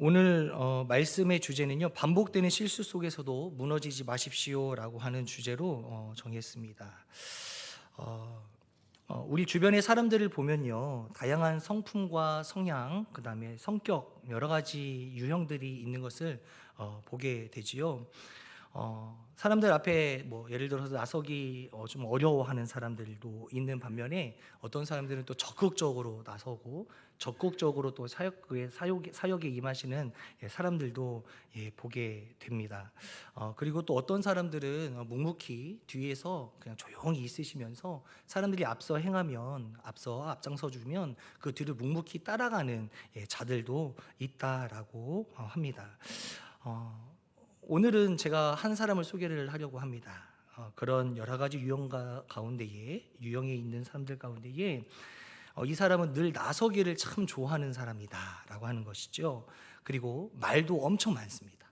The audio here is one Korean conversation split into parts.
오늘 말씀의 주제는요, 반복되는 실수 속에서도 무너지지 마십시오라고 하는 주제로 정했습니다. 우리 주변의 사람들을 보면요, 다양한 성품과 성향, 그 다음에 성격, 여러 가지 유형들이 있는 것을 보게 되지요. 사람들 앞에 예를 들어서 나서기 좀 어려워하는 사람들도 있는 반면에, 어떤 사람들은 또 적극적으로 나서고 적극적으로 또 사역에 임하시는 사람들도 보게 됩니다. 그리고 또 어떤 사람들은 묵묵히 뒤에서 그냥 조용히 있으시면서 사람들이 앞서 행하면 앞장서 주면 그 뒤를 묵묵히 따라가는 자들도 있다라고 합니다. 오늘은 제가 한 사람을 소개를 하려고 합니다. 그런 여러 가지 유형에 있는 사람들 가운데에 이 사람은 늘 나서기를 참 좋아하는 사람이다라고 하는 것이죠. 그리고 말도 엄청 많습니다.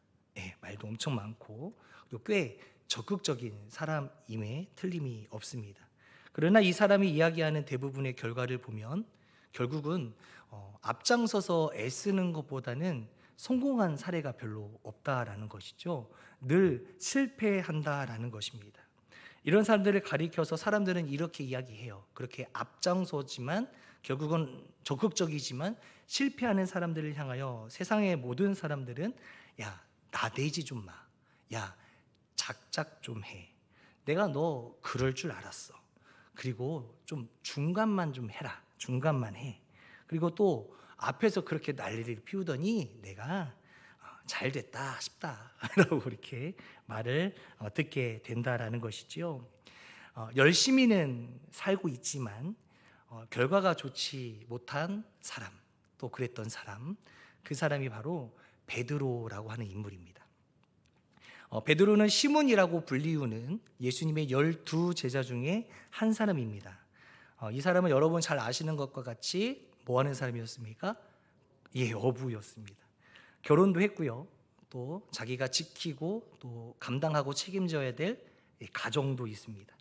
말도 엄청 많고, 그리고 꽤 적극적인 사람임에 틀림이 없습니다. 그러나 이 사람이 이야기하는 대부분의 결과를 보면 결국은 앞장서서 애쓰는 것보다는 성공한 사례가 별로 없다라는 것이죠. 늘 실패한다라는 것입니다. 이런 사람들을 가리켜서 사람들은 이렇게 이야기해요. 그렇게 앞장서지만 결국은 적극적이지만 실패하는 사람들을 향하여 세상의 모든 사람들은 야, 나대지 좀 마. 야, 작작 좀 해. 내가 너 그럴 줄 알았어. 그리고 좀 중간만 좀 해라. 중간만 해. 그리고 또 앞에서 그렇게 난리를 피우더니 내가 잘 됐다 싶다 라고 그렇게 말을 듣게 된다라는 것이지요. 열심히는 살고 있지만 결과가 좋지 못한 사람, 또 그랬던 사람, 그 사람이 바로 베드로라고 하는 인물입니다. 베드로는 시몬이라고 불리우는 예수님의 12 제자 중에 한 사람입니다. 이 사람은 여러분 잘 아시는 것과 같이 뭐 하는 사람이었습니까? 어부였습니다. 결혼도 했고요. 또 자기가 지키고 또 감당하고 책임져야 될 가정도 있습니다.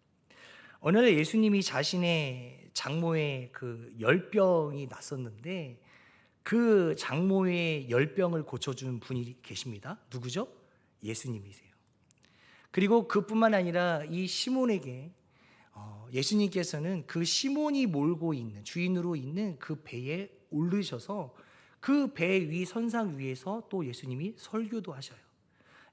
어느 날 예수님이 자신의 장모의 그 열병이 났었는데 그 장모의 열병을 고쳐준 분이 계십니다. 누구죠? 예수님이세요. 그리고 그뿐만 아니라 이 시몬에게 예수님께서는 그 시몬이 몰고 있는 주인으로 있는 그 배에 오르셔서 그 배 위 선상 위에서 또 예수님이 설교도 하셔요.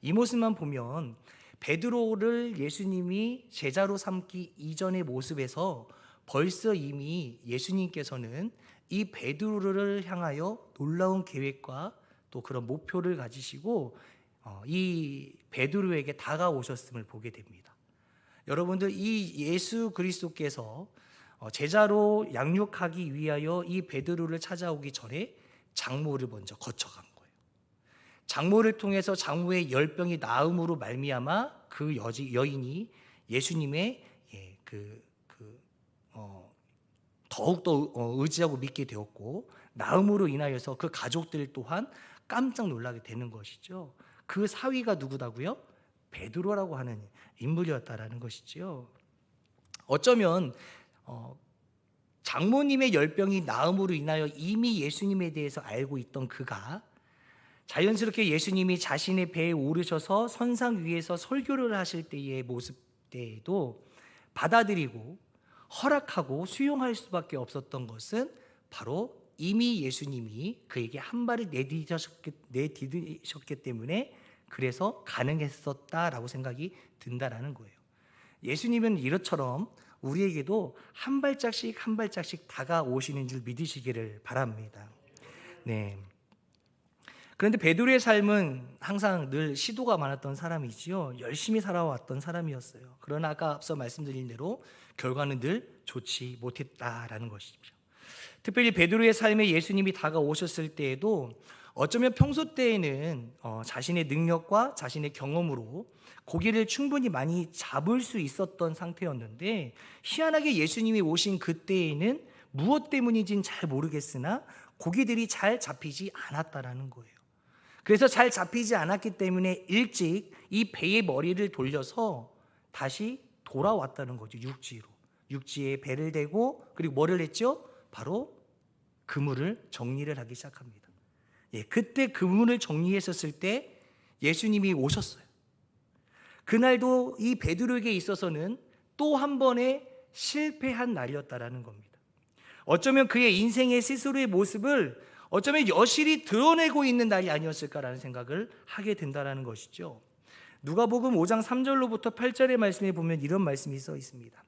이 모습만 보면 베드로를 예수님이 제자로 삼기 이전의 모습에서 벌써 이미 예수님께서는 이 베드로를 향하여 놀라운 계획과 또 그런 목표를 가지시고 이 베드로에게 다가오셨음을 보게 됩니다. 여러분들, 이 예수 그리스도께서 제자로 양육하기 위하여 이 베드로를 찾아오기 전에 장모를 먼저 거쳐간 거예요. 장모를 통해서 장모의 열병이 나음으로 말미암아 그 여인이 예수님의 더욱더 의지하고 믿게 되었고, 나음으로 인하여서 그 가족들 또한 깜짝 놀라게 되는 것이죠. 그 사위가 누구다고요? 베드로라고 하는 인물이었다라는 것이죠. 어쩌면 장모님의 열병이 나음으로 인하여 이미 예수님에 대해서 알고 있던 그가 자연스럽게 예수님이 자신의 배에 오르셔서 선상 위에서 설교를 하실 때의 모습 때에도 받아들이고 허락하고 수용할 수밖에 없었던 것은 바로 이미 예수님이 그에게 한 발을 내디디셨기 때문에 그래서 가능했었다라고 생각이 든다라는 거예요. 예수님은 이것처럼 우리에게도 한 발짝씩 한 발짝씩 다가오시는 줄 믿으시기를 바랍니다. 네. 그런데 베드로의 삶은 항상 늘 시도가 많았던 사람이지요. 열심히 살아왔던 사람이었어요. 그러나 아까 앞서 말씀드린 대로 결과는 늘 좋지 못했다라는 것이죠. 특별히 베드로의 삶에 예수님이 다가오셨을 때에도 어쩌면 평소 때에는 자신의 능력과 자신의 경험으로 고기를 충분히 많이 잡을 수 있었던 상태였는데, 희한하게 예수님이 오신 그때에는 무엇 때문인지는 잘 모르겠으나 고기들이 잘 잡히지 않았다라는 거예요. 그래서 잘 잡히지 않았기 때문에 일찍 이 배의 머리를 돌려서 다시 돌아왔다는 거죠. 육지에 배를 대고, 그리고 뭐를 했죠? 바로 그물을 정리를 하기 시작합니다. 그때 그물을 정리했었을 때 예수님이 오셨어요. 그날도 이 베드로에게 있어서는 또 한 번의 실패한 날이었다라는 겁니다. 어쩌면 그의 인생의 스스로의 모습을 어쩌면 여실히 드러내고 있는 날이 아니었을까라는 생각을 하게 된다는 것이죠. 누가복음 5장 3절로부터 8절의 말씀에 보면 이런 말씀이 써 있습니다.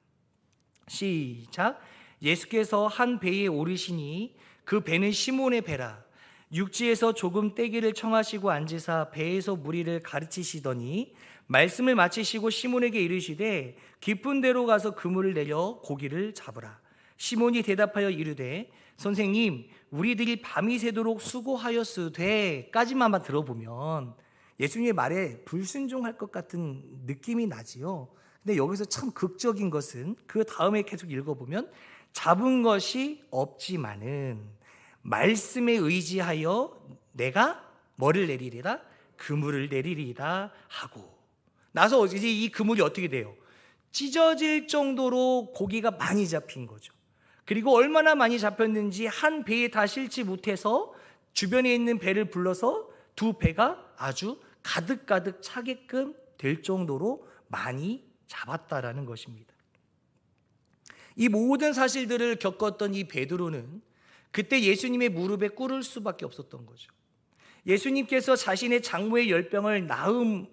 시작. 예수께서 한 배에 오르시니 그 배는 시몬의 배라. 육지에서 조금 떼기를 청하시고 앉으사 배에서 무리를 가르치시더니 말씀을 마치시고 시몬에게 이르시되 깊은 데로 가서 그물을 내려 고기를 잡으라. 시몬이 대답하여 이르되 선생님 우리들이 밤이 새도록 수고하였으되 까지만 들어보면 예수님의 말에 불순종할 것 같은 느낌이 나지요. 근데 여기서 참 극적인 것은 그 다음에 계속 읽어보면 잡은 것이 없지만은 말씀에 의지하여 내가 뭐를 내리리라? 그물을 내리리라 하고 나서 이제 이 그물이 어떻게 돼요? 찢어질 정도로 고기가 많이 잡힌 거죠. 그리고 얼마나 많이 잡혔는지 한 배에 다 실지 못해서 주변에 있는 배를 불러서 두 배가 아주 가득가득 차게끔 될 정도로 많이 잡았다라는 것입니다. 이 모든 사실들을 겪었던 이 베드로는 그때 예수님의 무릎에 꿇을 수밖에 없었던 거죠. 예수님께서 자신의 장모의 열병을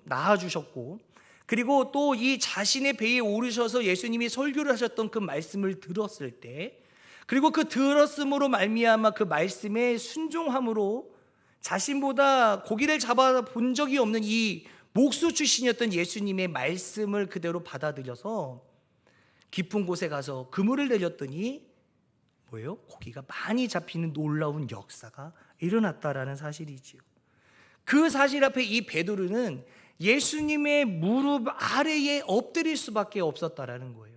낳아주셨고 그리고 또 이 자신의 배에 오르셔서 예수님이 설교를 하셨던 그 말씀을 들었을 때 그리고 그 들었음으로 말미암아 그 말씀에 순종함으로 자신보다 고기를 잡아본 적이 없는 이 목수 출신이었던 예수님의 말씀을 그대로 받아들여서 깊은 곳에 가서 그물을 내렸더니 뭐예요? 고기가 많이 잡히는 놀라운 역사가 일어났다라는 사실이지요. 그 사실 앞에 이 베드로는 예수님의 무릎 아래에 엎드릴 수밖에 없었다라는 거예요.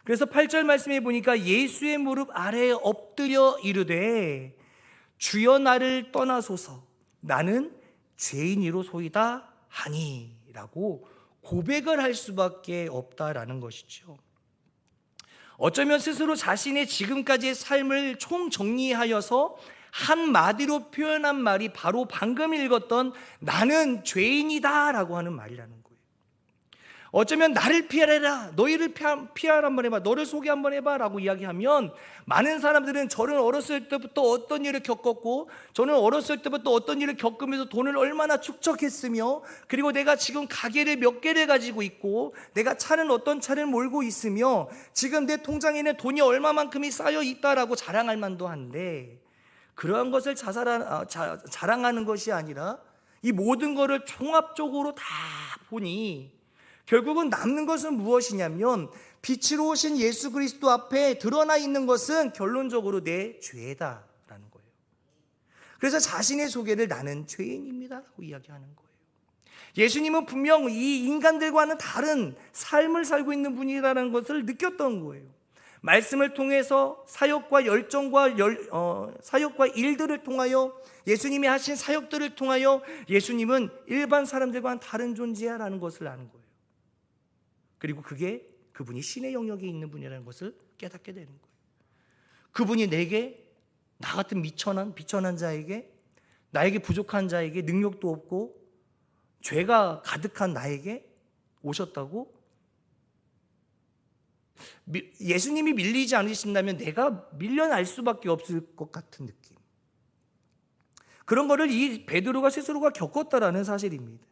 그래서 8절 말씀에 보니까 예수의 무릎 아래에 엎드려 이르되 주여 나를 떠나소서 나는 죄인이로소이다 하니라고 고백을 할 수밖에 없다라는 것이죠. 어쩌면 스스로 자신의 지금까지의 삶을 총정리하여서 한마디로 표현한 말이 바로 방금 읽었던 나는 죄인이다 라고 하는 말이라는 거예요. 어쩌면 나를 피하라, 너희를 피하라 한번 해봐, 너를 소개 한번 해봐 라고 이야기하면 많은 사람들은 저는 어렸을 때부터 어떤 일을 겪었고 저는 어렸을 때부터 어떤 일을 겪으면서 돈을 얼마나 축적했으며 그리고 내가 지금 가게를 몇 개를 가지고 있고 내가 차는 어떤 차를 몰고 있으며 지금 내 통장에는 돈이 얼마만큼이 쌓여 있다라고 자랑할 만도 한데 그러한 것을 자랑하는 것이 아니라 이 모든 것을 종합적으로 다 보니 결국은 남는 것은 무엇이냐면 빛으로 오신 예수 그리스도 앞에 드러나 있는 것은 결론적으로 내 죄다라는 거예요. 그래서 자신의 소개를 나는 죄인입니다라고 이야기하는 거예요. 예수님은 분명 이 인간들과는 다른 삶을 살고 있는 분이라는 것을 느꼈던 거예요. 말씀을 통해서 사역과 열정과 사역과 일들을 통하여 예수님이 하신 사역들을 통하여 예수님은 일반 사람들과는 다른 존재야라는 것을 아는 거예요. 그리고 그게 그분이 신의 영역에 있는 분이라는 것을 깨닫게 되는 거예요. 그분이 내게 나 같은 비천한 자에게 나에게 부족한 자에게 능력도 없고 죄가 가득한 나에게 오셨다고? 예수님이 밀리지 않으신다면 내가 밀려날 수밖에 없을 것 같은 느낌. 그런 거를 이 베드로가 스스로가 겪었다라는 사실입니다.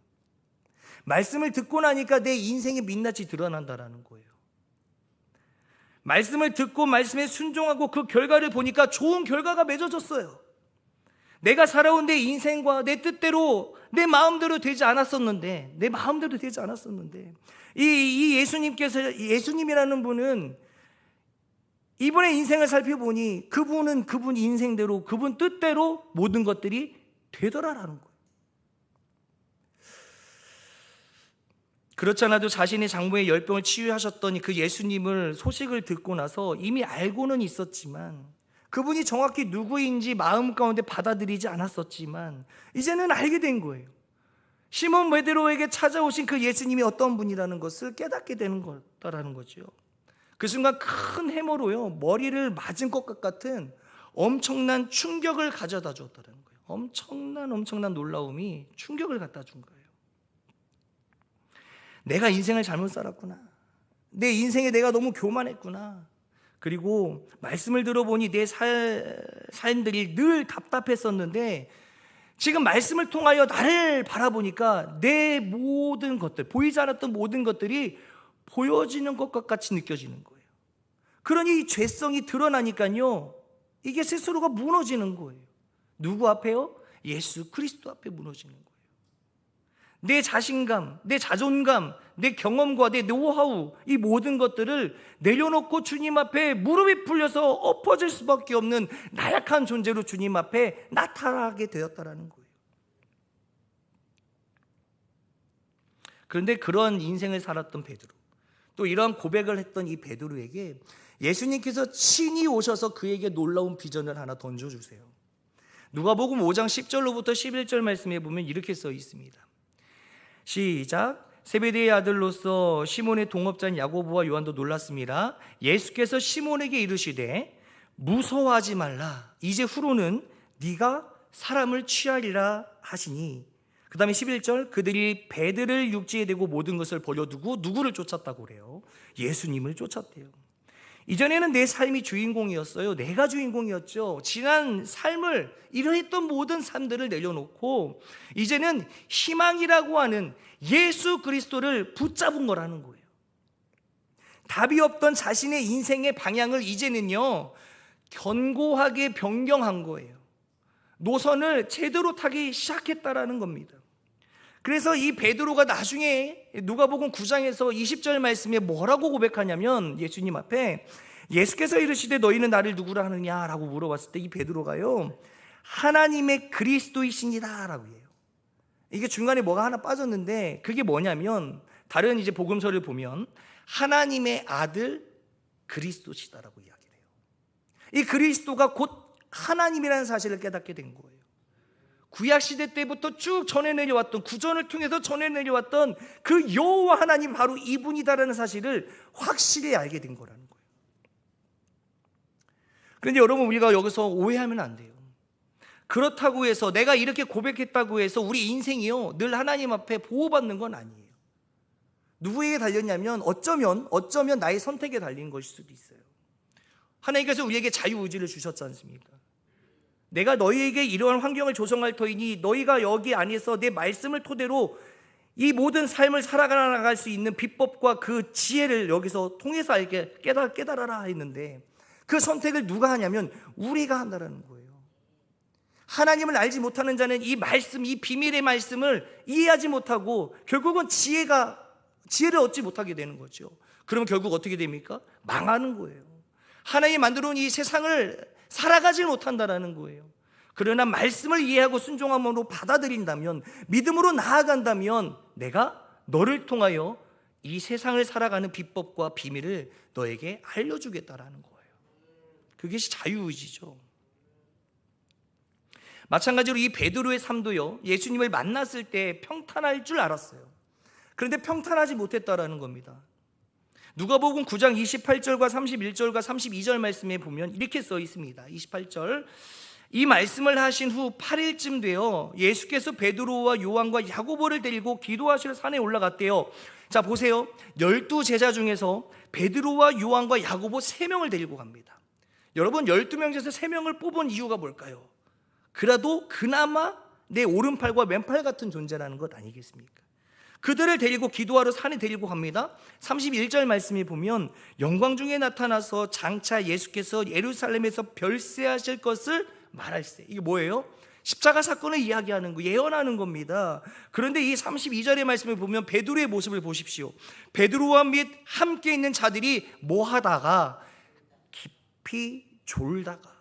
말씀을 듣고 나니까 내 인생의 민낯이 드러난다라는 거예요. 말씀을 듣고 말씀에 순종하고 그 결과를 보니까 좋은 결과가 맺어졌어요. 내가 살아온 내 인생과 내 뜻대로 내 마음대로 되지 않았었는데 이 예수님이라는 분은 이분의 인생을 살펴보니 그분 인생대로 그분 뜻대로 모든 것들이 되더라라는 거예요. 그렇지 않아도 자신의 장모의 열병을 치유하셨더니 그 예수님을 소식을 듣고 나서 이미 알고는 있었지만 그분이 정확히 누구인지 마음 가운데 받아들이지 않았었지만 이제는 알게 된 거예요. 시몬 베드로에게 찾아오신 그 예수님이 어떤 분이라는 것을 깨닫게 되는 거다라는 거죠. 그 순간 큰 해머로요 머리를 맞은 것 같은 엄청난 충격을 가져다 주었다는 거예요. 엄청난 놀라움이 충격을 갖다 준 거예요. 내가 인생을 잘못 살았구나. 내 인생에 내가 너무 교만했구나. 그리고 말씀을 들어보니 내 삶들이 늘 답답했었는데 지금 말씀을 통하여 나를 바라보니까 내 모든 것들, 보이지 않았던 모든 것들이 보여지는 것과 같이 느껴지는 거예요. 그러니 이 죄성이 드러나니까요, 이게 스스로가 무너지는 거예요. 누구 앞에요? 예수 그리스도 앞에 무너지는 거예요. 내 자신감, 내 자존감, 내 경험과 내 노하우, 이 모든 것들을 내려놓고 주님 앞에 무릎이 풀려서 엎어질 수밖에 없는 나약한 존재로 주님 앞에 나타나게 되었다라는 거예요. 그런데 그런 인생을 살았던 베드로, 또 이러한 고백을 했던 이 베드로에게 예수님께서 친히 오셔서 그에게 놀라운 비전을 하나 던져주세요. 누가복음 5장 10절로부터 11절 말씀에 보면 이렇게 써 있습니다. 시작. 세베대의 아들로서 시몬의 동업자인 야고보와 요한도 놀랐습니다. 예수께서 시몬에게 이르시되 무서워하지 말라. 이제 후로는 네가 사람을 취하리라 하시니, 그 다음에 11절, 그들이 배들을 육지에 대고 모든 것을 버려두고 누구를 쫓았다고 그래요? 예수님을 쫓았대요. 이전에는 내 삶이 주인공이었어요. 내가 주인공이었죠. 지난 삶을, 이러했던 모든 삶들을 내려놓고 이제는 희망이라고 하는 예수 그리스도를 붙잡은 거라는 거예요. 답이 없던 자신의 인생의 방향을 이제는요, 견고하게 변경한 거예요. 노선을 제대로 타기 시작했다라는 겁니다. 그래서 이 베드로가 나중에 누가복음 9장에서 20절 말씀에 뭐라고 고백하냐면, 예수님 앞에 예수께서 이르시되 너희는 나를 누구라 하느냐라고 물어봤을 때 이 베드로가요, 하나님의 그리스도이시니다 라고 해요. 이게 중간에 뭐가 하나 빠졌는데 그게 뭐냐면, 다른 이제 복음서를 보면 하나님의 아들 그리스도시다라고 이야기를 해요. 이 그리스도가 곧 하나님이라는 사실을 깨닫게 된 거예요. 구약시대 때부터 쭉 전해 내려왔던, 구전을 통해서 전해 내려왔던 그 여호와 하나님, 바로 이분이다라는 사실을 확실히 알게 된 거라는 거예요. 그런데 여러분, 우리가 여기서 오해하면 안 돼요. 그렇다고 해서 내가 이렇게 고백했다고 해서 우리 인생이요 늘 하나님 앞에 보호받는 건 아니에요. 누구에게 달렸냐면 어쩌면 나의 선택에 달린 것일 수도 있어요. 하나님께서 우리에게 자유의지를 주셨지 않습니까? 내가 너희에게 이러한 환경을 조성할 터이니 너희가 여기 안에서 내 말씀을 토대로 이 모든 삶을 살아나갈 수 있는 비법과 그 지혜를 여기서 통해서 알게 깨달아라 했는데, 그 선택을 누가 하냐면 우리가 한다라는 거예요. 하나님을 알지 못하는 자는 이 말씀, 이 비밀의 말씀을 이해하지 못하고 결국은 지혜를 얻지 못하게 되는 거죠. 그러면 결국 어떻게 됩니까? 망하는 거예요. 하나님이 만들어 놓은 이 세상을 살아가지 못한다라는 거예요. 그러나 말씀을 이해하고 순종함으로 받아들인다면, 믿음으로 나아간다면 내가 너를 통하여 이 세상을 살아가는 비법과 비밀을 너에게 알려주겠다라는 거예요. 그것이 자유의지죠. 마찬가지로 이 베드로의 삶도요, 예수님을 만났을 때 평탄할 줄 알았어요. 그런데 평탄하지 못했다라는 겁니다. 누가복음 9장 28절과 31절과 32절 말씀에 보면 이렇게 써 있습니다. 28절, 이 말씀을 하신 후 8일쯤 되어 예수께서 베드로와 요한과 야고보를 데리고 기도하시러 산에 올라갔대요. 자, 보세요. 12제자 중에서 베드로와 요한과 야고보 3명을 데리고 갑니다. 여러분, 12명 중에서 3명을 뽑은 이유가 뭘까요? 그래도 그나마 내 오른팔과 왼팔 같은 존재라는 것 아니겠습니까? 그들을 데리고 기도하러 산에 데리고 갑니다. 31절 말씀에 보면 영광 중에 나타나서 장차 예수께서 예루살렘에서 별세하실 것을 말할세. 이게 뭐예요? 십자가 사건을 이야기하는 거, 예언하는 겁니다. 그런데 이 32절의 말씀을 보면 베드로의 모습을 보십시오. 베드로와 및 함께 있는 자들이 뭐 하다가? 깊이 졸다가.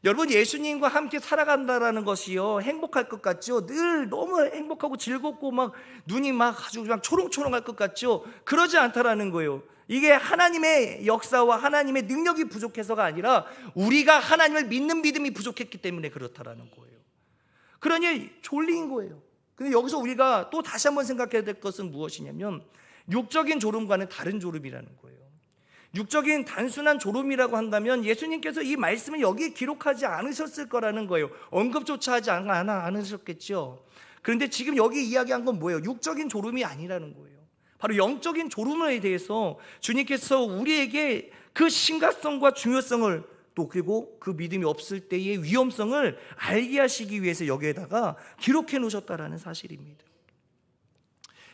여러분, 예수님과 함께 살아간다라는 것이요, 행복할 것 같죠? 늘 너무 행복하고 즐겁고 막 눈이 막 아주 그냥 초롱초롱할 것 같죠? 그러지 않다라는 거예요. 이게 하나님의 역사와 하나님의 능력이 부족해서가 아니라 우리가 하나님을 믿는 믿음이 부족했기 때문에 그렇다라는 거예요. 그러니 졸린 거예요. 근데 여기서 우리가 또 다시 한번 생각해야 될 것은 무엇이냐면 육적인 졸음과는 다른 졸음이라는 거예요. 육적인 단순한 졸음이라고 한다면 예수님께서 이 말씀을 여기에 기록하지 않으셨을 거라는 거예요. 언급조차 하지 않으셨겠죠. 그런데 지금 여기 이야기한 건 뭐예요? 육적인 졸음이 아니라는 거예요. 바로 영적인 졸음에 대해서 주님께서 우리에게 그 심각성과 중요성을, 또 그리고 그 믿음이 없을 때의 위험성을 알게 하시기 위해서 여기에다가 기록해 놓으셨다라는 사실입니다.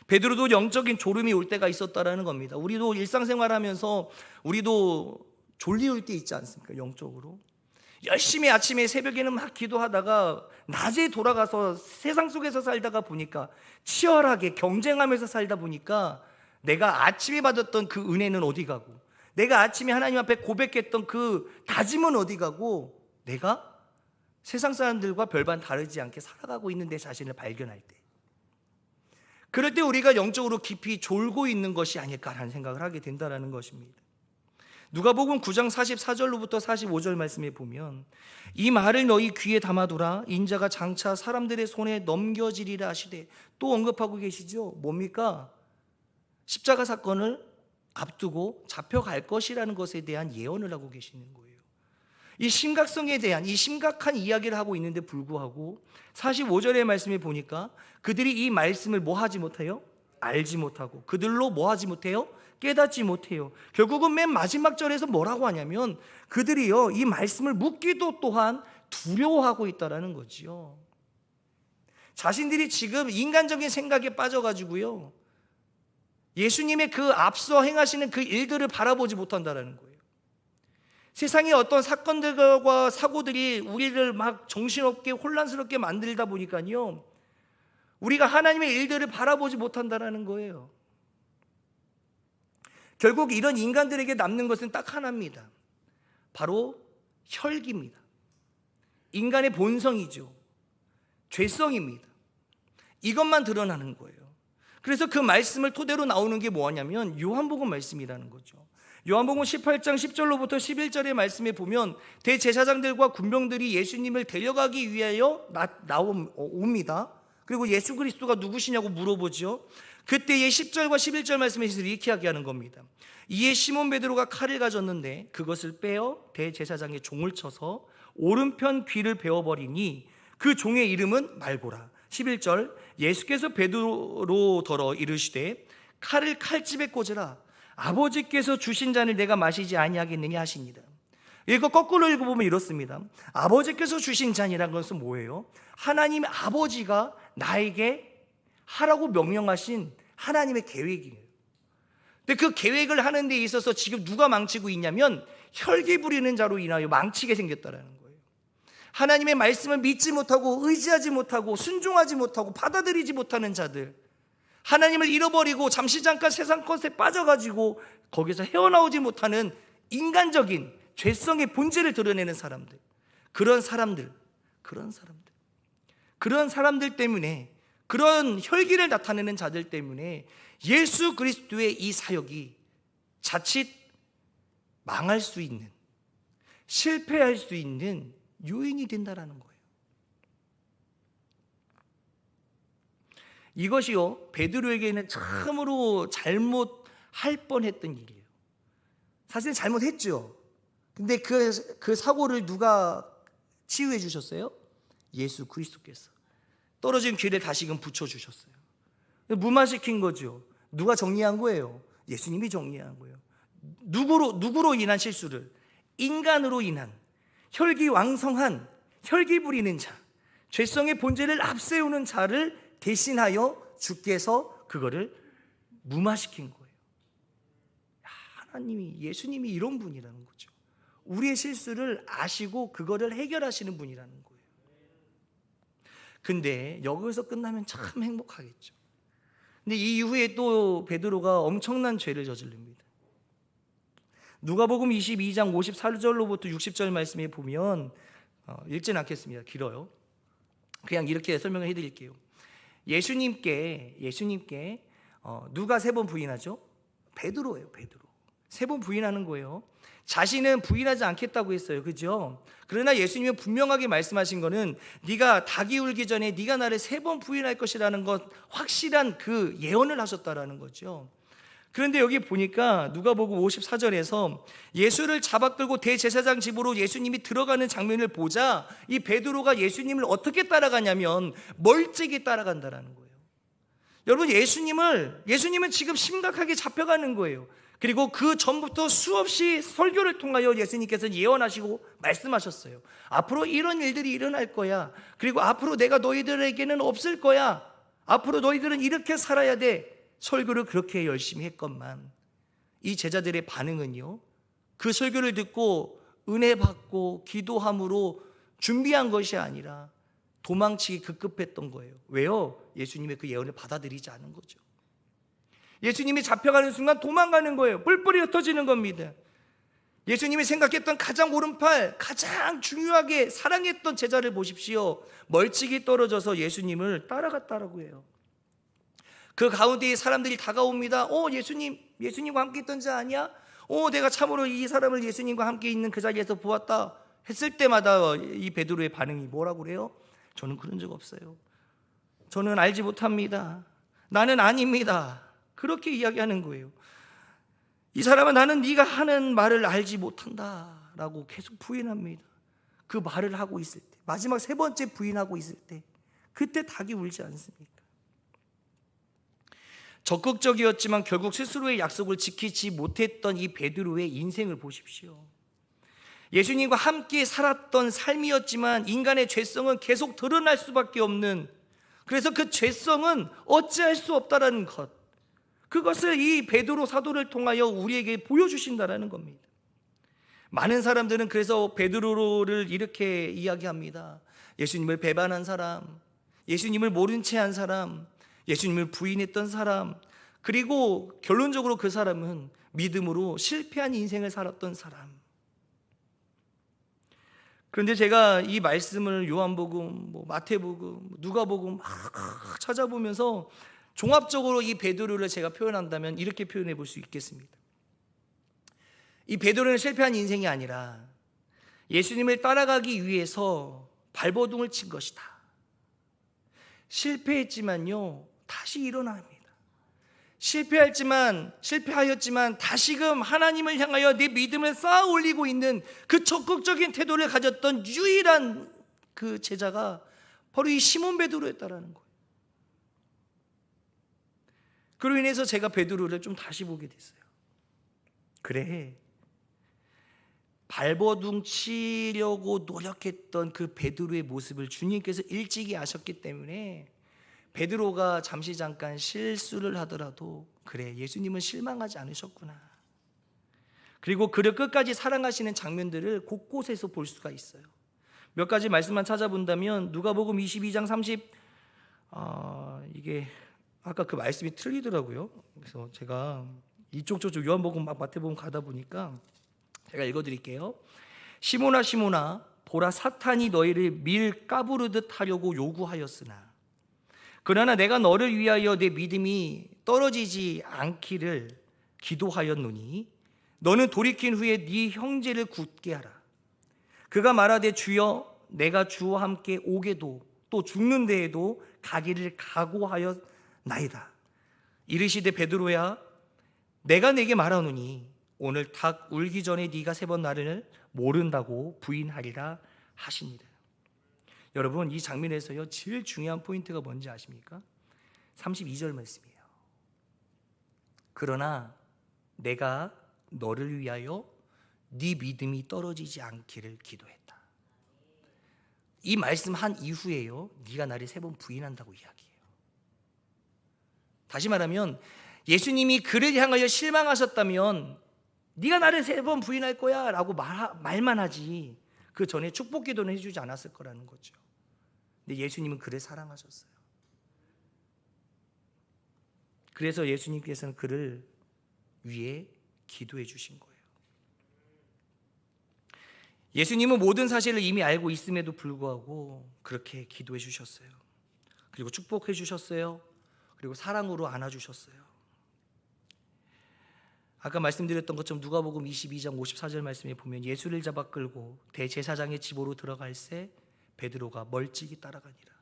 베드로도 영적인 졸음이 올 때가 있었다라는 겁니다. 우리도 일상생활하면서 우리도 졸리울 때 있지 않습니까? 영적으로 열심히 아침에 새벽에는 막 기도하다가 낮에 돌아가서 세상 속에서 살다가 보니까, 치열하게 경쟁하면서 살다 보니까 내가 아침에 받았던 그 은혜는 어디 가고, 내가 아침에 하나님 앞에 고백했던 그 다짐은 어디 가고, 내가 세상 사람들과 별반 다르지 않게 살아가고 있는 내 자신을 발견할 때, 그럴 때 우리가 영적으로 깊이 졸고 있는 것이 아닐까라는 생각을 하게 된다는 것입니다. 누가복음 9장 44절로부터 45절 말씀에 보면, 이 말을 너희 귀에 담아두라. 인자가 장차 사람들의 손에 넘겨지리라 하시되, 또 언급하고 계시죠. 뭡니까? 십자가 사건을 앞두고 잡혀갈 것이라는 것에 대한 예언을 하고 계시는 거예요. 이 심각성에 대한, 이 심각한 이야기를 하고 있는데 불구하고 45절의 말씀에 보니까 그들이 이 말씀을 뭐 하지 못해요? 알지 못하고, 그들로 뭐 하지 못해요? 깨닫지 못해요. 결국은 맨 마지막 절에서 뭐라고 하냐면, 그들이요 이 말씀을 묻기도 또한 두려워하고 있다라는 거지요. 자신들이 지금 인간적인 생각에 빠져가지고요, 예수님의 그 앞서 행하시는 그 일들을 바라보지 못한다라는 거예요. 세상의 어떤 사건들과 사고들이 우리를 막 정신없게 혼란스럽게 만들다 보니까요, 우리가 하나님의 일들을 바라보지 못한다라는 거예요. 결국 이런 인간들에게 남는 것은 딱 하나입니다. 바로 혈기입니다. 인간의 본성이죠. 죄성입니다. 이것만 드러나는 거예요. 그래서 그 말씀을 토대로 나오는 게 뭐냐면 요한복음 말씀이라는 거죠. 요한복음 18장 10절로부터 11절의 말씀에 보면 대제사장들과 군병들이 예수님을 데려가기 위하여 옵니다. 그리고 예수 그리스도가 누구시냐고 물어보죠. 그때의 10절과 11절 말씀에서 이렇게 이야기하는 겁니다. 이에 시몬 베드로가 칼을 가졌는데 그것을 빼어 대제사장의 종을 쳐서 오른편 귀를 베어버리니 그 종의 이름은 말고라. 11절, 예수께서 베드로더러 이르시되 칼을 칼집에 꽂으라. 아버지께서 주신 잔을 내가 마시지 아니하겠느냐 하십니다. 이거 거꾸로 읽어보면 이렇습니다. 아버지께서 주신 잔이라는 것은 뭐예요? 하나님 아버지가 나에게 하라고 명령하신 하나님의 계획이에요. 근데 그 계획을 하는 데 있어서 지금 누가 망치고 있냐면 혈기 부리는 자로 인하여 망치게 생겼다라는 거예요. 하나님의 말씀을 믿지 못하고 의지하지 못하고 순종하지 못하고 받아들이지 못하는 자들, 하나님을 잃어버리고 잠시 잠깐 세상 것에 빠져가지고 거기서 헤어나오지 못하는 인간적인 죄성의 본질을 드러내는 사람들, 그런 사람들 때문에, 그런 혈기를 나타내는 자들 때문에 예수 그리스도의 이 사역이 자칫 망할 수 있는, 실패할 수 있는 요인이 된다라는 거예요. 이것이요 베드로에게는 참으로 잘못할 뻔했던 일이에요. 사실 잘못했죠. 근데 그 사고를 누가 치유해 주셨어요? 예수 그리스도께서 떨어진 귀를 다시금 붙여주셨어요. 무마시킨 거죠. 누가 정리한 거예요? 예수님이 정리한 거예요. 누구로 인한 실수를? 인간으로 인한 혈기왕성한, 혈기 부리는 자, 죄성의 본질을 앞세우는 자를 대신하여 주께서 그거를 무마시킨 거예요. 하나님이, 예수님이 이런 분이라는 거죠. 우리의 실수를 아시고 그거를 해결하시는 분이라는 거예요. 근데 여기서 끝나면 참 행복하겠죠. 근데 이 이후에 또 베드로가 엄청난 죄를 저지릅니다. 누가복음 22장 54절로부터 60절 말씀에 보면 읽진 않겠습니다. 길어요. 그냥 이렇게 설명을 해드릴게요. 예수님께 누가 3번 부인하죠? 베드로예요. 베드로 3번 부인하는 거예요. 자신은 부인하지 않겠다고 했어요. 그죠? 그러나 예수님은 분명하게 말씀하신 거는 네가 닭이 울기 전에 네가 나를 3번 부인할 것이라는 것, 확실한 그 예언을 하셨다라는 거죠. 그런데 여기 보니까 누가복음 54절에서 예수를 잡아 끌고 대제사장 집으로 예수님이 들어가는 장면을 보자 이 베드로가 예수님을 어떻게 따라가냐면 멀찍이 따라간다라는 거예요. 여러분, 예수님은 지금 심각하게 잡혀가는 거예요. 그리고 그 전부터 수없이 설교를 통하여 예수님께서 예언하시고 말씀하셨어요. 앞으로 이런 일들이 일어날 거야. 그리고 앞으로 내가 너희들에게는 없을 거야. 앞으로 너희들은 이렇게 살아야 돼. 설교를 그렇게 열심히 했건만 이 제자들의 반응은요, 그 설교를 듣고 은혜 받고 기도함으로 준비한 것이 아니라 도망치기 급급했던 거예요. 왜요? 예수님의 그 예언을 받아들이지 않은 거죠. 예수님이 잡혀가는 순간 도망가는 거예요. 뿔뿔이 흩어지는 겁니다. 예수님이 생각했던 가장 오른팔, 가장 중요하게 사랑했던 제자를 보십시오. 멀찍이 떨어져서 예수님을 따라갔다라고 해요. 그 가운데에 사람들이 다가옵니다. 예수님과 함께 있던 자 아니야? 내가 참으로 이 사람을 예수님과 함께 있는 그 자리에서 보았다 했을 때마다 이 베드로의 반응이 뭐라고 그래요? 저는 그런 적 없어요. 저는 알지 못합니다. 나는 아닙니다. 그렇게 이야기하는 거예요. 이 사람은 나는 네가 하는 말을 알지 못한다 라고 계속 부인합니다. 그 말을 하고 있을 때, 마지막 세 번째 부인하고 있을 때, 그때 닭이 울지 않습니까? 적극적이었지만 결국 스스로의 약속을 지키지 못했던 이 베드로의 인생을 보십시오. 예수님과 함께 살았던 삶이었지만 인간의 죄성은 계속 드러날 수밖에 없는, 그래서 그 죄성은 어찌할 수 없다라는 것, 그것을 이 베드로 사도를 통하여 우리에게 보여주신다라는 겁니다. 많은 사람들은 그래서 베드로를 이렇게 이야기합니다. 예수님을 배반한 사람, 예수님을 모른 채 한 사람, 예수님을 부인했던 사람, 그리고 결론적으로 그 사람은 믿음으로 실패한 인생을 살았던 사람. 그런데 제가 이 말씀을 요한복음, 마태복음, 누가복음 막 찾아보면서 종합적으로 이 베드로를 제가 표현한다면 이렇게 표현해 볼 수 있겠습니다. 이 베드로는 실패한 인생이 아니라 예수님을 따라가기 위해서 발버둥을 친 것이다. 실패했지만요, 다시 일어납니다. 실패하였지만 다시금 하나님을 향하여 내 믿음을 쌓아 올리고 있는 그 적극적인 태도를 가졌던 유일한 그 제자가 바로 이 시몬 베드로였다라는 거예요. 그로 인해서 제가 베드로를 좀 다시 보게 됐어요. 그래, 발버둥 치려고 노력했던 그 베드로의 모습을 주님께서 일찍이 아셨기 때문에 베드로가 잠깐 실수를 하더라도 그래, 예수님은 실망하지 않으셨구나. 그리고 그를 끝까지 사랑하시는 장면들을 곳곳에서 볼 수가 있어요. 몇 가지 말씀만 찾아본다면 누가복음 22장 30, 이게 아까 그 말씀이 틀리더라고요. 그래서 제가 이쪽 저쪽 요한복음 마태복음 가다 보니까 제가 읽어드릴게요. 시몬아 시몬아, 보라, 사탄이 너희를 밀 까부르듯 하려고 요구하였으나 그러나 내가 너를 위하여 내 믿음이 떨어지지 않기를 기도하였노니 너는 돌이킨 후에 네 형제를 굳게 하라. 그가 말하되 주여, 내가 주와 함께 오게도 또 죽는 데에도 가기를 각오하였나이다. 이르시되 베드로야, 내가 내게 말하노니 오늘 닭 울기 전에 네가 3번 나를 모른다고 부인하리라 하시니라. 여러분, 이 장면에서요 제일 중요한 포인트가 뭔지 아십니까? 32절 말씀이에요. 그러나 내가 너를 위하여 네 믿음이 떨어지지 않기를 기도했다. 이 말씀 한 이후에요, 네가 나를 3번 부인한다고 이야기해요. 다시 말하면 예수님이 그를 향하여 실망하셨다면 네가 나를 3번 부인할 거야 라고 말만 하지 그 전에 축복 기도는 해주지 않았을 거라는 거죠. 근데 예수님은 그를 사랑하셨어요. 그래서 예수님께서는 그를 위해 기도해 주신 거예요. 예수님은 모든 사실을 이미 알고 있음에도 불구하고 그렇게 기도해 주셨어요. 그리고 축복해 주셨어요. 그리고 사랑으로 안아주셨어요. 아까 말씀드렸던 것처럼 누가복음 22장 54절 말씀에 보면 예수를 잡아 끌고 대제사장의 집으로 들어갈새 베드로가 멀찍이 따라가니라.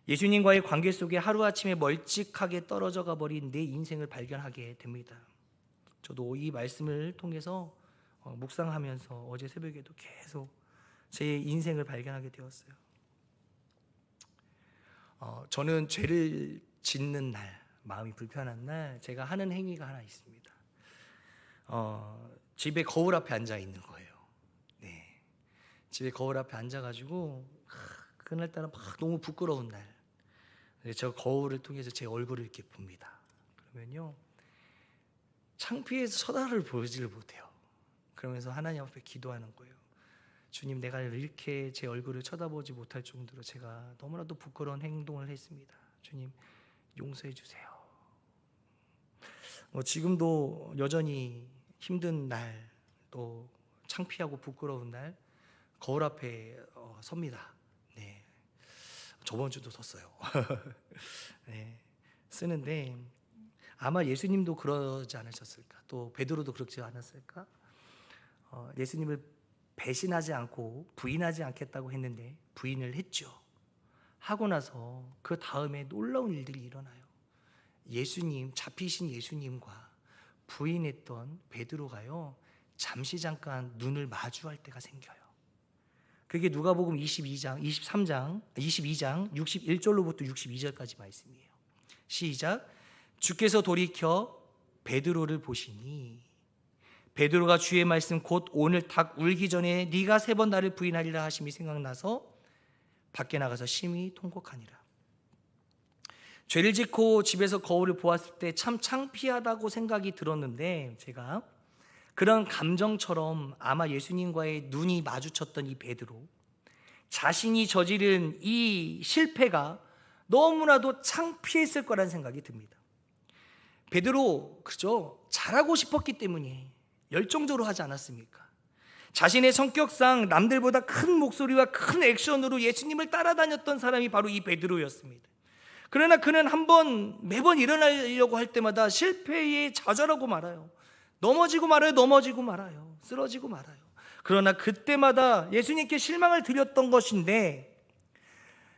예수님과의 관계 속에 하루아침에 멀찍하게 떨어져가 버린 내 인생을 발견하게 됩니다. 저도 이 말씀을 통해서 묵상하면서 어제 새벽에도 계속 제 인생을 발견하게 되었어요. 저는 죄를 짓는 날, 마음이 불편한 날 제가 하는 행위가 하나 있습니다. 집에 거울 앞에 앉아 있는 거예요. 네, 집에 거울 앞에 앉아가지고 그날따라 막 너무 부끄러운 날, 저 거울을 통해서 제 얼굴을 이렇게 봅니다. 그러면요, 창피해서 쳐다를 보지를 못해요. 그러면서 하나님 앞에 기도하는 거예요. 주님, 내가 이렇게 제 얼굴을 쳐다보지 못할 정도로 제가 너무나도 부끄러운 행동을 했습니다. 주님, 용서해 주세요. 지금도 여전히 힘든 날, 또 창피하고 부끄러운 날 거울 앞에 섭니다. 네, 저번 주도 섰어요. 네, 쓰는데 아마 예수님도 그러지 않으셨을까, 또 베드로도 그렇지 않았을까. 예수님을 배신하지 않고 부인하지 않겠다고 했는데 부인을 했죠. 하고 나서 그 다음에 놀라운 일들이 일어나요. 예수님, 잡히신 예수님과 부인했던 베드로가요, 잠시 잠깐 눈을 마주할 때가 생겨요. 그게 누가복음 22장 61절로부터 62절까지 말씀이에요. 시작. 주께서 돌이켜 베드로를 보시니 베드로가 주의 말씀 곧 오늘 닭 울기 전에 네가 3번 나를 부인하리라 하심이 생각나서 밖에 나가서 심히 통곡하니라. 죄를 짓고 집에서 거울을 보았을 때 참 창피하다고 생각이 들었는데, 제가 그런 감정처럼 아마 예수님과의 눈이 마주쳤던 이 베드로, 자신이 저지른 이 실패가 너무나도 창피했을 거란 생각이 듭니다. 베드로, 그죠? 잘하고 싶었기 때문에 열정적으로 하지 않았습니까? 자신의 성격상 남들보다 큰 목소리와 큰 액션으로 예수님을 따라다녔던 사람이 바로 이 베드로였습니다. 그러나 그는 매번 일어나려고 할 때마다 실패에 좌절하고 말아요. 넘어지고 말아요. 쓰러지고 말아요. 그러나 그때마다 예수님께 실망을 드렸던 것인데,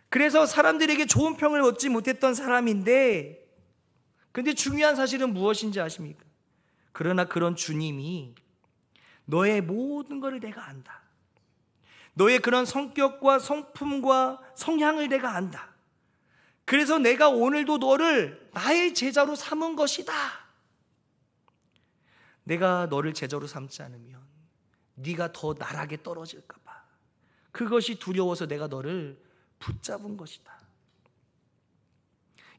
그래서 사람들에게 좋은 평을 얻지 못했던 사람인데, 근데 중요한 사실은 무엇인지 아십니까? 그러나 그런 주님이 너의 모든 것을 내가 안다. 너의 그런 성격과 성품과 성향을 내가 안다. 그래서 내가 오늘도 너를 나의 제자로 삼은 것이다. 내가 너를 제자로 삼지 않으면 네가 더 나락에 떨어질까 봐, 그것이 두려워서 내가 너를 붙잡은 것이다.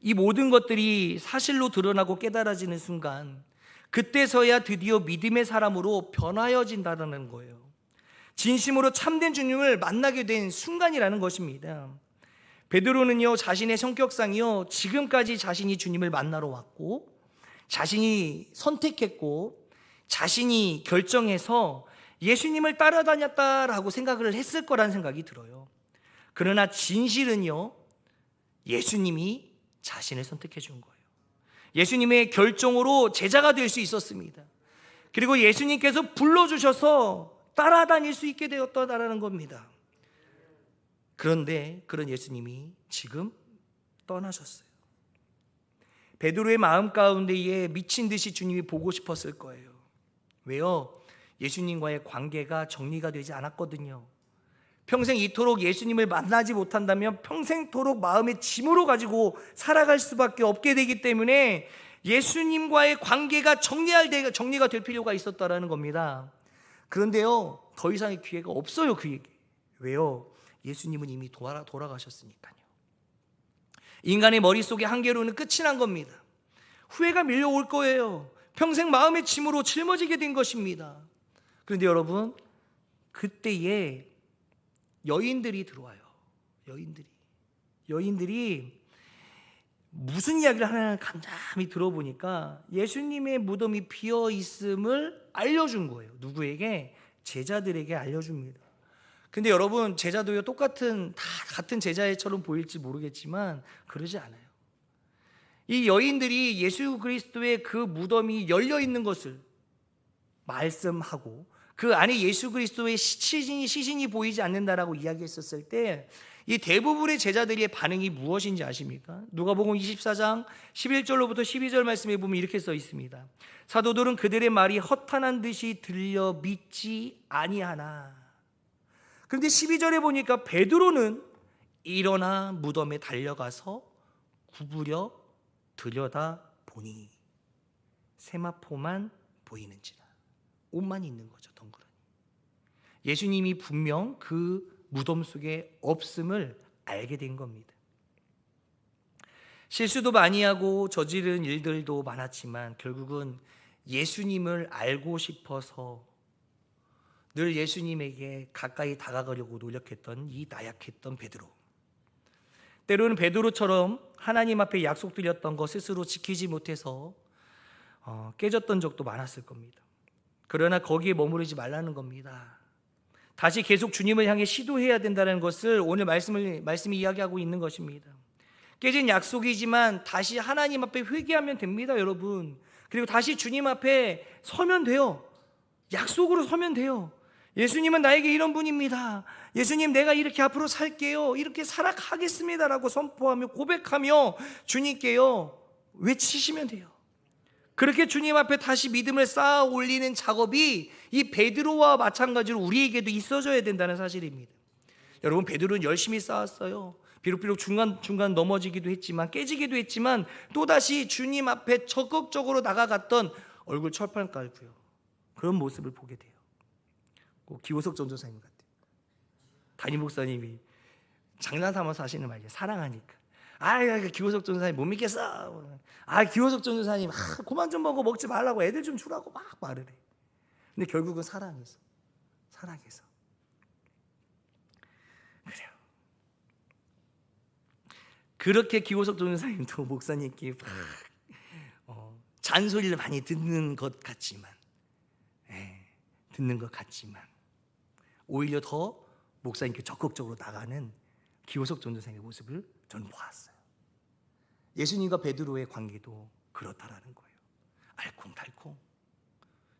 이 모든 것들이 사실로 드러나고 깨달아지는 순간, 그때서야 드디어 믿음의 사람으로 변화해진다는 거예요. 진심으로 참된 주님을 만나게 된 순간이라는 것입니다. 베드로는요, 자신의 성격상이요, 지금까지 자신이 주님을 만나러 왔고, 자신이 선택했고, 자신이 결정해서 예수님을 따라다녔다라고 생각을 했을 거란 생각이 들어요. 그러나 진실은요, 예수님이 자신을 선택해 준 거예요. 예수님의 결정으로 제자가 될 수 있었습니다. 그리고 예수님께서 불러주셔서 따라다닐 수 있게 되었다라는 겁니다. 그런데 그런 예수님이 지금 떠나셨어요. 베드로의 마음 가운데에 미친 듯이 주님이 보고 싶었을 거예요. 왜요? 예수님과의 관계가 정리가 되지 않았거든요. 평생 이토록 예수님을 만나지 못한다면 평생토록 마음의 짐으로 가지고 살아갈 수밖에 없게 되기 때문에 예수님과의 관계가 정리가 될 필요가 있었다라는 겁니다. 그런데요, 더 이상의 기회가 없어요. 그에게. 왜요? 예수님은 이미 돌아가셨으니까요. 인간의 머릿속에 한계로는 끝이 난 겁니다. 후회가 밀려올 거예요. 평생 마음의 짐으로 짊어지게 된 것입니다. 그런데 여러분, 그때에 여인들이 들어와요. 여인들이 무슨 이야기를 하나 간담히 들어보니까 예수님의 무덤이 비어 있음을 알려준 거예요. 누구에게? 제자들에게 알려줍니다. 근데 여러분, 제자도요, 다 같은 제자처럼 보일지 모르겠지만 그러지 않아요. 이 여인들이 예수 그리스도의 그 무덤이 열려 있는 것을 말씀하고, 그 안에 예수 그리스도의 시신이 보이지 않는다라고 이야기했었을 때 이 대부분의 제자들의 반응이 무엇인지 아십니까? 누가복음 24장 11절로부터 12절 말씀에 보면 이렇게 써 있습니다. 사도들은 그들의 말이 허탄한 듯이 들려 믿지 아니하나. 그런데 12절에 보니까 베드로는 일어나 무덤에 달려가서 구부려 들여다 보니 세마포만 보이는지라. 옷만 있는 거죠, 덩그러니. 예수님이 분명 그 무덤 속에 없음을 알게 된 겁니다. 실수도 많이 하고 저지른 일들도 많았지만 결국은 예수님을 알고 싶어서 늘 예수님에게 가까이 다가가려고 노력했던 이 나약했던 베드로. 때로는 베드로처럼 하나님 앞에 약속드렸던 거 스스로 지키지 못해서 깨졌던 적도 많았을 겁니다. 그러나 거기에 머무르지 말라는 겁니다. 다시 계속 주님을 향해 시도해야 된다는 것을 오늘 말씀이 이야기하고 있는 것입니다. 깨진 약속이지만 다시 하나님 앞에 회개하면 됩니다, 여러분. 그리고 다시 주님 앞에 서면 돼요. 약속으로 서면 돼요. 예수님은 나에게 이런 분입니다. 예수님, 내가 이렇게 앞으로 살게요. 이렇게 살아가겠습니다라고 선포하며 고백하며 주님께요 외치시면 돼요. 그렇게 주님 앞에 다시 믿음을 쌓아 올리는 작업이 이 베드로와 마찬가지로 우리에게도 있어져야 된다는 사실입니다. 여러분, 베드로는 열심히 쌓았어요. 비록 중간 넘어지기도 했지만 깨지기도 했지만 또다시 주님 앞에 적극적으로 나가갔던 얼굴 철판 깔고요 그런 모습을 보게 돼요. 꼭 기호석 전도사님 같아요. 담임 목사님이 장난 삼아서 하시는 말이에요. 사랑하니까. 기호석 전도사님 못 믿겠어. 기호석 전도사님 그만 좀 먹지 말라고 애들 좀 주라고 막 말을 해. 근데 결국은 사랑해서 그래요. 그렇게 기호석 전도사님도 목사님께 잔소리를 많이 듣는 것 같지만 오히려 더 목사님께 적극적으로 나가는 기호석 전도사님의 모습을 저는 보았어요. 예수님과 베드로의 관계도 그렇다라는 거예요. 알콩달콩.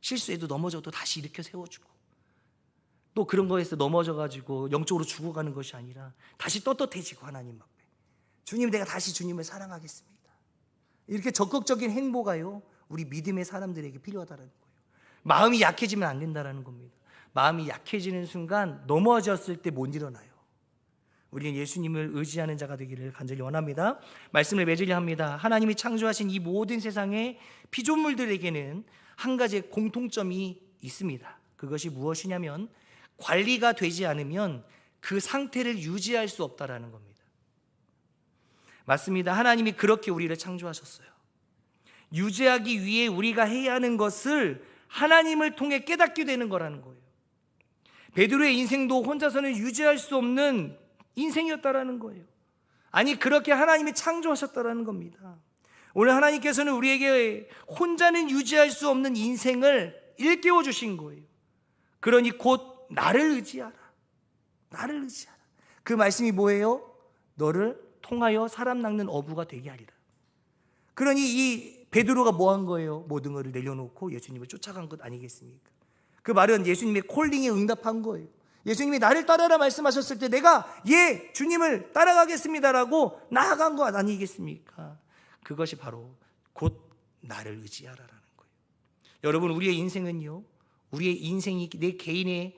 실수해도 넘어져도 다시 일으켜 세워주고, 또 그런 거에서 넘어져가지고 영적으로 죽어가는 것이 아니라 다시 떳떳해지고 하나님 앞에 주님, 내가 다시 주님을 사랑하겠습니다. 이렇게 적극적인 행보가요 우리 믿음의 사람들에게 필요하다는 거예요. 마음이 약해지면 안 된다는 겁니다. 마음이 약해지는 순간 넘어졌을 때 못 일어나요. 우리는 예수님을 의지하는 자가 되기를 간절히 원합니다. 말씀을 맺으려 합니다. 하나님이 창조하신 이 모든 세상의 피조물들에게는 한 가지의 공통점이 있습니다. 그것이 무엇이냐면 관리가 되지 않으면 그 상태를 유지할 수 없다라는 겁니다. 맞습니다. 하나님이 그렇게 우리를 창조하셨어요. 유지하기 위해 우리가 해야 하는 것을 하나님을 통해 깨닫게 되는 거라는 거예요. 베드로의 인생도 혼자서는 유지할 수 없는 인생이었다라는 거예요. 아니, 그렇게 하나님이 창조하셨다라는 겁니다. 오늘 하나님께서는 우리에게 혼자는 유지할 수 없는 인생을 일깨워 주신 거예요. 그러니 곧 나를 의지하라. 그 말씀이 뭐예요? 너를 통하여 사람 낚는 어부가 되게 하리라. 그러니 이 베드로가 뭐 한 거예요? 모든 것을 내려놓고 예수님을 쫓아간 것 아니겠습니까? 그 말은 예수님의 콜링에 응답한 거예요. 예수님이 나를 따라라 말씀하셨을 때 내가 주님을 따라가겠습니다라고 나아간 것 아니겠습니까? 그것이 바로 곧 나를 의지하라라는 거예요. 여러분, 우리의 인생은요, 우리의 인생이 내 개인의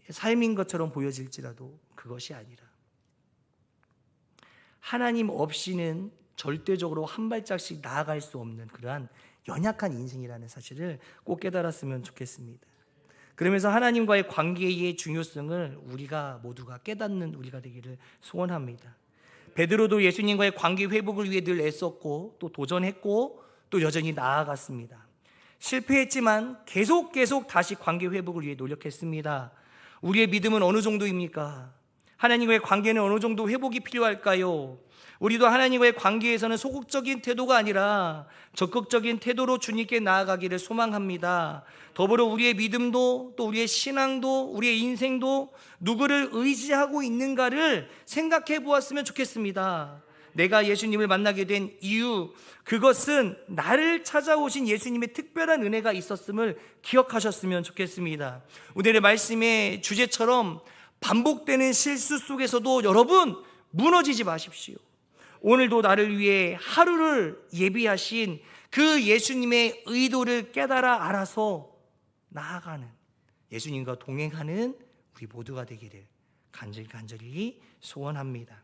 삶인 것처럼 보여질지라도 그것이 아니라 하나님 없이는 절대적으로 한 발짝씩 나아갈 수 없는 그러한 연약한 인생이라는 사실을 꼭 깨달았으면 좋겠습니다. 그러면서 하나님과의 관계의 중요성을 우리가 모두가 깨닫는 우리가 되기를 소원합니다. 베드로도 예수님과의 관계 회복을 위해 늘 애썼고 또 도전했고 또 여전히 나아갔습니다. 실패했지만 계속 다시 관계 회복을 위해 노력했습니다. 우리의 믿음은 어느 정도입니까? 하나님과의 관계는 어느 정도 회복이 필요할까요? 우리도 하나님과의 관계에서는 소극적인 태도가 아니라 적극적인 태도로 주님께 나아가기를 소망합니다. 더불어 우리의 믿음도 또 우리의 신앙도 우리의 인생도 누구를 의지하고 있는가를 생각해 보았으면 좋겠습니다. 내가 예수님을 만나게 된 이유, 그것은 나를 찾아오신 예수님의 특별한 은혜가 있었음을 기억하셨으면 좋겠습니다. 오늘의 말씀의 주제처럼 반복되는 실수 속에서도 여러분 무너지지 마십시오. 오늘도 나를 위해 하루를 예비하신 그 예수님의 의도를 깨달아 알아서 나아가는, 예수님과 동행하는 우리 모두가 되기를 간절히 소원합니다.